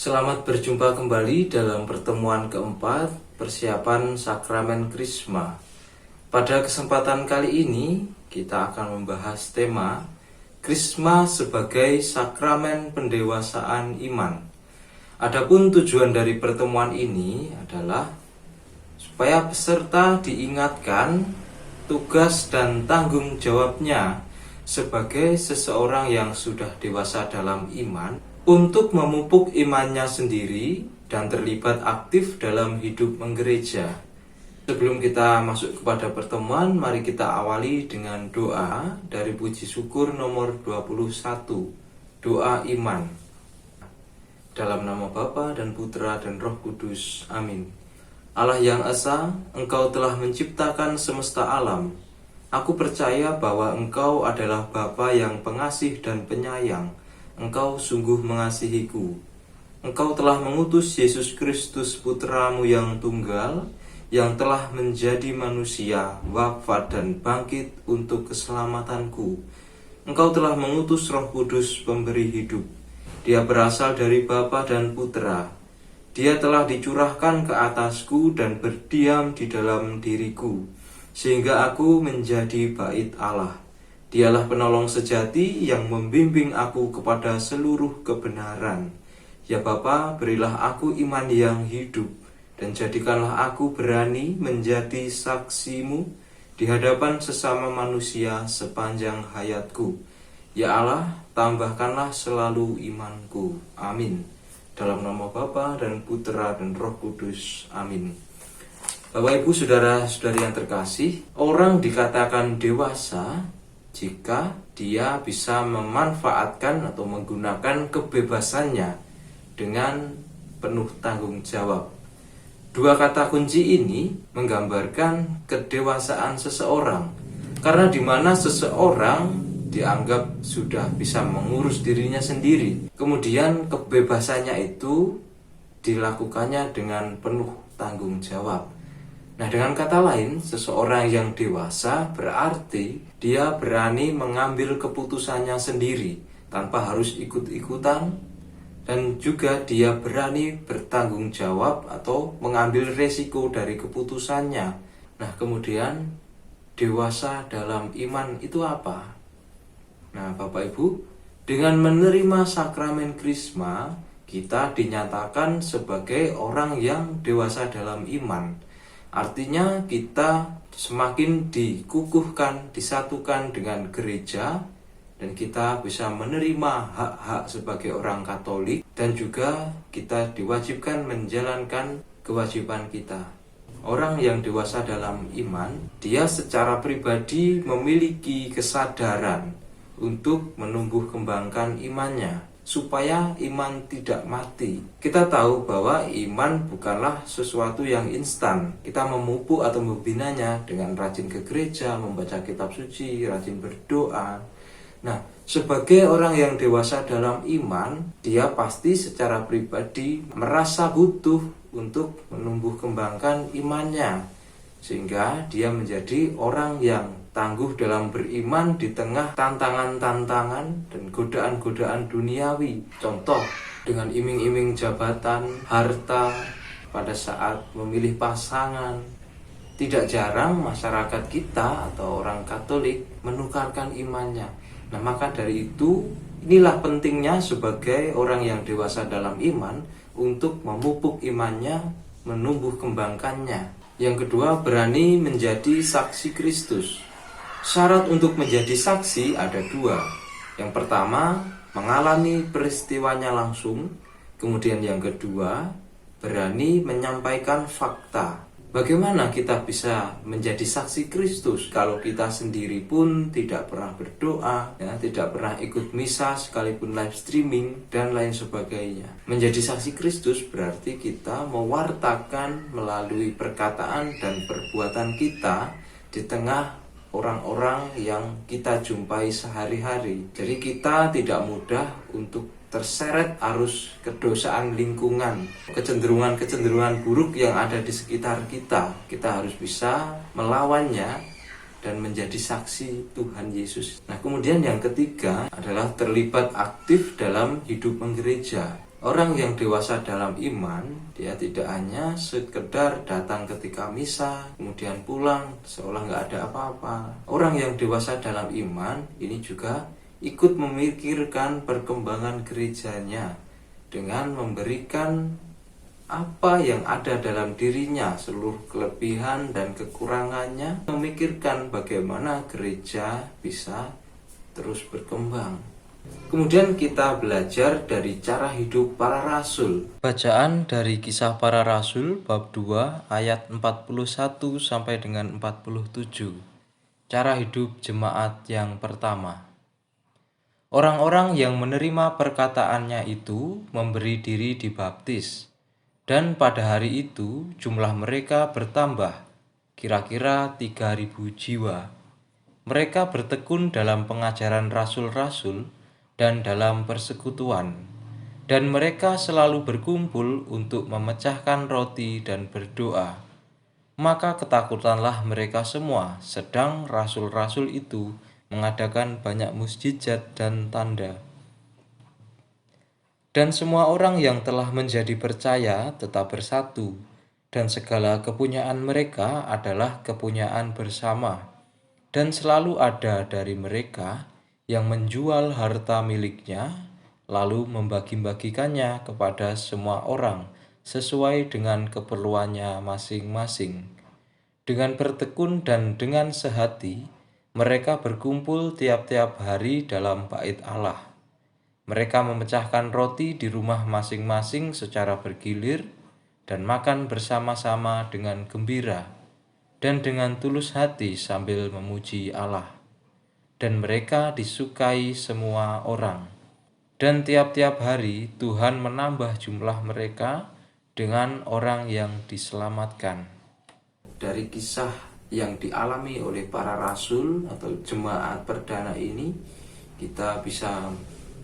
Selamat berjumpa kembali dalam pertemuan keempat persiapan sakramen Krisma. Pada kesempatan kali ini kita akan membahas tema Krisma sebagai sakramen pendewasaan iman. Adapun tujuan dari pertemuan ini adalah supaya peserta diingatkan tugas dan tanggung jawabnya sebagai seseorang yang sudah dewasa dalam iman untuk memupuk imannya sendiri dan terlibat aktif dalam hidup menggereja. Sebelum kita masuk kepada pertemuan, mari kita awali dengan doa dari puji syukur nomor 21, doa iman. Dalam nama Bapa dan Putra dan Roh Kudus, amin. Allah yang Esa, Engkau telah menciptakan semesta alam. Aku percaya bahwa Engkau adalah Bapa yang pengasih dan penyayang. Engkau sungguh mengasihiku. Engkau telah mengutus Yesus Kristus Putramu yang tunggal, yang telah menjadi manusia, wafat dan bangkit untuk keselamatanku. Engkau telah mengutus Roh Kudus pemberi hidup. Dia berasal dari Bapa dan Putra. Dia telah dicurahkan ke atasku dan berdiam di dalam diriku, sehingga aku menjadi bait Allah. Dialah penolong sejati yang membimbing aku kepada seluruh kebenaran. Ya Bapa, berilah aku iman yang hidup, dan jadikanlah aku berani menjadi saksimu di hadapan sesama manusia sepanjang hayatku. Ya Allah, tambahkanlah selalu imanku. Amin. Dalam nama Bapa dan Putra dan Roh Kudus. Amin. Bapak, Ibu, saudara-saudari yang terkasih, orang dikatakan dewasa jika dia bisa memanfaatkan atau menggunakan kebebasannya dengan penuh tanggung jawab. Dua kata kunci ini menggambarkan kedewasaan seseorang, karena di mana seseorang dianggap sudah bisa mengurus dirinya sendiri, kemudian kebebasannya itu dilakukannya dengan penuh tanggung jawab. Nah, dengan kata lain, seseorang yang dewasa berarti dia berani mengambil keputusannya sendiri tanpa harus ikut-ikutan, dan juga dia berani bertanggung jawab atau mengambil resiko dari keputusannya. Nah, kemudian dewasa dalam iman itu apa? Nah, Bapak Ibu, dengan menerima sakramen Krisma, kita dinyatakan sebagai orang yang dewasa dalam iman. Artinya kita semakin dikukuhkan, disatukan dengan gereja, dan kita bisa menerima hak-hak sebagai orang Katolik, dan juga kita diwajibkan menjalankan kewajiban kita. Orang yang dewasa dalam iman, dia secara pribadi memiliki kesadaran untuk menumbuh kembangkan imannya, supaya iman tidak mati. Kita tahu bahwa iman bukanlah sesuatu yang instan. Kita memupuk atau membinanya dengan rajin ke gereja, membaca kitab suci, rajin berdoa. Nah, sebagai orang yang dewasa dalam iman, dia pasti secara pribadi merasa butuh untuk menumbuh kembangkan imannya, sehingga dia menjadi orang yang tangguh dalam beriman di tengah tantangan-tantangan dan godaan-godaan duniawi. Contoh, dengan iming-iming jabatan, harta, pada saat memilih pasangan. Tidak jarang masyarakat kita atau orang Katolik menukarkan imannya. Nah, maka dari itu, inilah pentingnya sebagai orang yang dewasa dalam iman untuk memupuk imannya, menumbuh kembangkannya. Yang kedua, berani menjadi saksi Kristus. Syarat untuk menjadi saksi ada dua. Yang pertama, mengalami peristiwanya langsung. Kemudian yang kedua, berani menyampaikan fakta. Bagaimana kita bisa menjadi saksi Kristus kalau kita sendiri pun tidak pernah berdoa, tidak pernah ikut misa sekalipun live streaming, dan lain sebagainya. Menjadi saksi Kristus berarti kita mewartakan melalui perkataan dan perbuatan kita di tengah orang-orang yang kita jumpai sehari-hari. Jadi kita tidak mudah untuk terseret arus kedosaan lingkungan, kecenderungan-kecenderungan buruk yang ada di sekitar kita. Kita harus bisa melawannya dan menjadi saksi Tuhan Yesus. Nah, kemudian yang ketiga adalah terlibat aktif dalam hidup menggereja. Orang yang dewasa dalam iman, dia tidak hanya sekedar datang ketika misa, kemudian pulang seolah nggak ada apa-apa. Orang yang dewasa dalam iman ini juga ikut memikirkan perkembangan gerejanya dengan memberikan apa yang ada dalam dirinya, seluruh kelebihan dan kekurangannya, memikirkan bagaimana gereja bisa terus berkembang. Kemudian kita belajar dari cara hidup para rasul. Bacaan dari Kisah Para Rasul bab 2 ayat 41 sampai dengan 47. Cara hidup jemaat yang pertama. Orang-orang yang menerima perkataannya itu memberi diri dibaptis. Dan pada hari itu jumlah mereka bertambah, kira-kira 3.000 jiwa. Mereka bertekun dalam pengajaran rasul-rasul dan dalam persekutuan, dan mereka selalu berkumpul untuk memecahkan roti dan berdoa. Maka ketakutanlah mereka semua, sedang rasul-rasul itu mengadakan banyak mukjizat dan tanda. Dan semua orang yang telah menjadi percaya tetap bersatu, dan segala kepunyaan mereka adalah kepunyaan bersama. Dan selalu ada dari mereka yang menjual harta miliknya, lalu membagi-bagikannya kepada semua orang sesuai dengan keperluannya masing-masing. Dengan bertekun dan dengan sehati, mereka berkumpul tiap-tiap hari dalam bait Allah. Mereka memecahkan roti di rumah masing-masing secara bergilir dan makan bersama-sama dengan gembira dan dengan tulus hati sambil memuji Allah. Dan mereka disukai semua orang. Dan tiap-tiap hari Tuhan menambah jumlah mereka dengan orang yang diselamatkan. Dari kisah yang dialami oleh para rasul atau jemaat perdana ini, kita bisa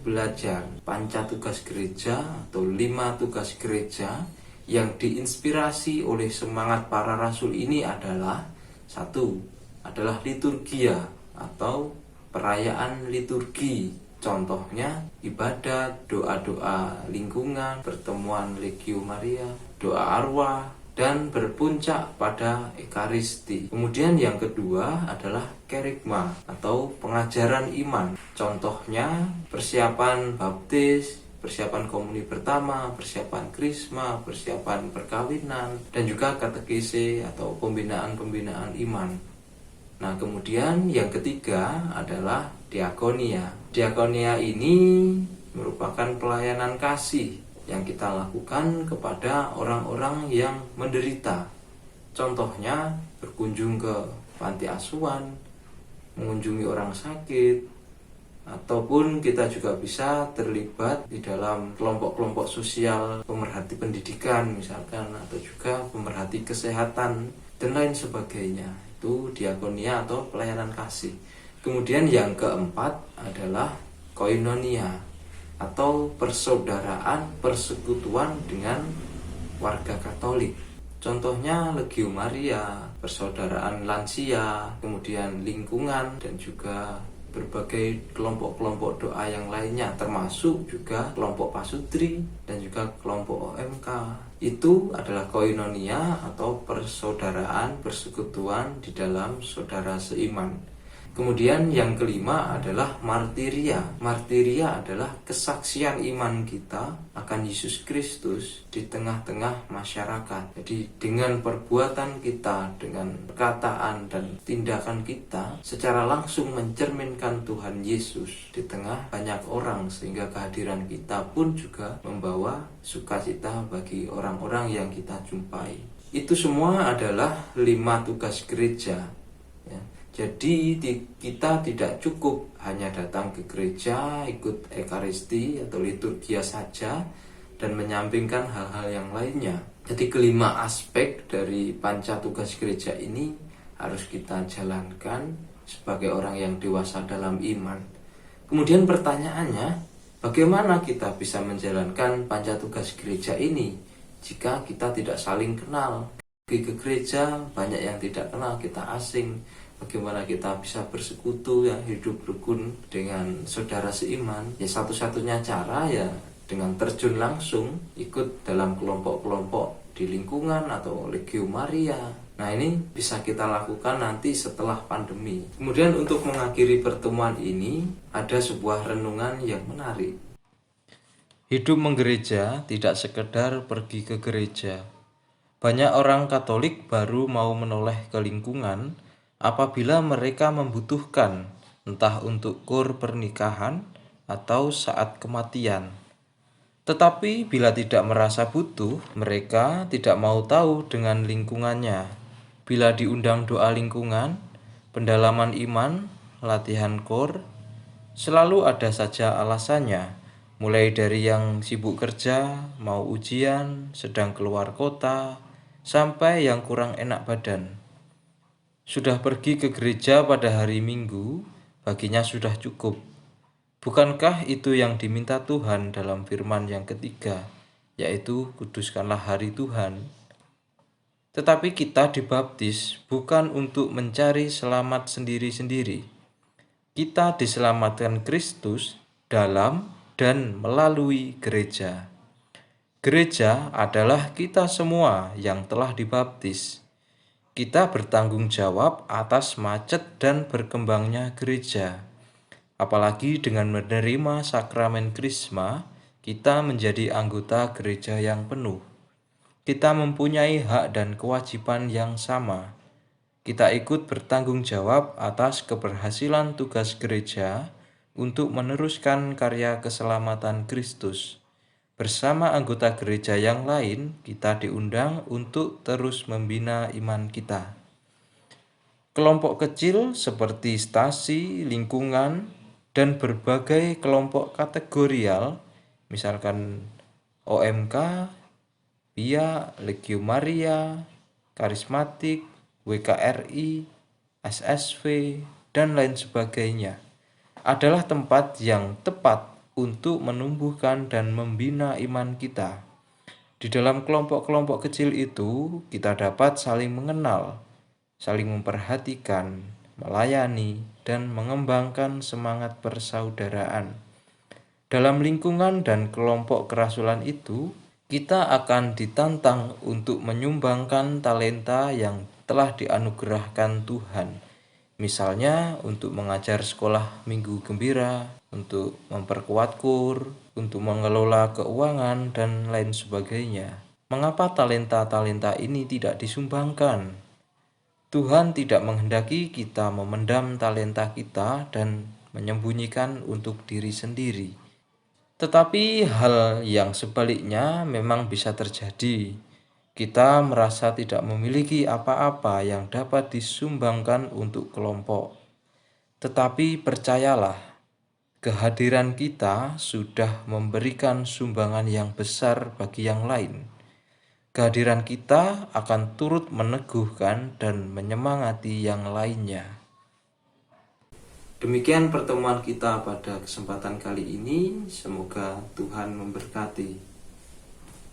belajar pancatugas gereja atau 5 tugas gereja yang diinspirasi oleh semangat para rasul ini adalah: 1. adalah liturgia atau perayaan liturgi, contohnya ibadat, doa-doa lingkungan, pertemuan Legio Maria, doa arwah, dan berpuncak pada Ekaristi. Kemudian yang kedua adalah kerigma atau pengajaran iman, contohnya persiapan baptis, persiapan komuni pertama, persiapan krisma, persiapan perkawinan, dan juga katekese atau pembinaan-pembinaan iman. Nah, kemudian yang ketiga adalah diakonia. Diakonia ini merupakan pelayanan kasih yang kita lakukan kepada orang-orang yang menderita. Contohnya berkunjung ke panti asuhan, mengunjungi orang sakit, ataupun kita juga bisa terlibat di dalam kelompok-kelompok sosial, pemerhati pendidikan misalkan, atau juga pemerhati kesehatan dan lain sebagainya. Itu diakonia atau pelayanan kasih. Kemudian yang keempat adalah koinonia atau persaudaraan, persekutuan dengan warga Katolik. Contohnya Legio Maria, persaudaraan lansia, kemudian lingkungan, dan juga berbagai kelompok-kelompok doa yang lainnya, termasuk juga kelompok pasutri dan juga kelompok OMK. Itu adalah koinonia atau persaudaraan, persekutuan di dalam saudara seiman. Kemudian yang kelima adalah martiria. Martiria adalah kesaksian iman kita akan Yesus Kristus di tengah-tengah masyarakat. Jadi dengan perbuatan kita, dengan perkataan dan tindakan kita, secara langsung mencerminkan Tuhan Yesus di tengah banyak orang, sehingga kehadiran kita pun juga membawa sukacita bagi orang-orang yang kita jumpai. Itu semua adalah 5 tugas gereja. Jadi kita tidak cukup hanya datang ke gereja, ikut Ekaristi atau liturgia saja, dan menyampingkan hal-hal yang lainnya. Jadi kelima aspek dari pancatugas gereja ini harus kita jalankan sebagai orang yang dewasa dalam iman. Kemudian pertanyaannya, bagaimana kita bisa menjalankan pancatugas gereja ini jika kita tidak saling kenal? Pergi ke gereja, banyak yang tidak kenal, kita asing. Bagaimana kita bisa bersekutu, ya, hidup rukun dengan saudara seiman? Ya, satu-satunya cara ya dengan terjun langsung ikut dalam kelompok-kelompok di lingkungan atau Legio Maria. Nah, ini bisa kita lakukan nanti setelah pandemi. Kemudian untuk mengakhiri pertemuan ini, ada sebuah renungan yang menarik. Hidup menggereja tidak sekedar pergi ke gereja. Banyak orang Katolik baru mau menoleh ke lingkungan apabila mereka membutuhkan, entah untuk kur pernikahan atau saat kematian. Tetapi bila tidak merasa butuh, mereka tidak mau tahu dengan lingkungannya. Bila diundang doa lingkungan, pendalaman iman, latihan kur, selalu ada saja alasannya. Mulai dari yang sibuk kerja, mau ujian, sedang keluar kota, sampai yang kurang enak badan. Sudah pergi ke gereja pada hari Minggu, baginya sudah cukup. Bukankah itu yang diminta Tuhan dalam firman yang ketiga, yaitu kuduskanlah hari Tuhan? Tetapi kita dibaptis bukan untuk mencari selamat sendiri-sendiri. Kita diselamatkan Kristus dalam dan melalui gereja. Gereja adalah kita semua yang telah dibaptis. Kita bertanggung jawab atas macet dan berkembangnya gereja. Apalagi dengan menerima sakramen Krisma, kita menjadi anggota gereja yang penuh. Kita mempunyai hak dan kewajiban yang sama. Kita ikut bertanggung jawab atas keberhasilan tugas gereja untuk meneruskan karya keselamatan Kristus. Bersama anggota gereja yang lain, kita diundang untuk terus membina iman kita. Kelompok kecil seperti stasi, lingkungan, dan berbagai kelompok kategorial, misalkan OMK, PIA, Legio Maria, Karismatik, WKRI, SSV, dan lain sebagainya, adalah tempat yang tepat untuk menumbuhkan dan membina iman kita. Di dalam kelompok-kelompok kecil itu, kita dapat saling mengenal, saling memperhatikan, melayani, dan mengembangkan semangat persaudaraan. Dalam lingkungan dan kelompok kerasulan itu, kita akan ditantang untuk menyumbangkan talenta yang telah dianugerahkan Tuhan. Misalnya untuk mengajar sekolah minggu gembira, untuk memperkuat kur, untuk mengelola keuangan, dan lain sebagainya. Mengapa talenta-talenta ini tidak disumbangkan? Tuhan tidak menghendaki kita memendam talenta kita dan menyembunyikan untuk diri sendiri. Tetapi hal yang sebaliknya memang bisa terjadi. Kita merasa tidak memiliki apa-apa yang dapat disumbangkan untuk kelompok. Tetapi percayalah, kehadiran kita sudah memberikan sumbangan yang besar bagi yang lain. Kehadiran kita akan turut meneguhkan dan menyemangati yang lainnya. Demikian pertemuan kita pada kesempatan kali ini. Semoga Tuhan memberkati.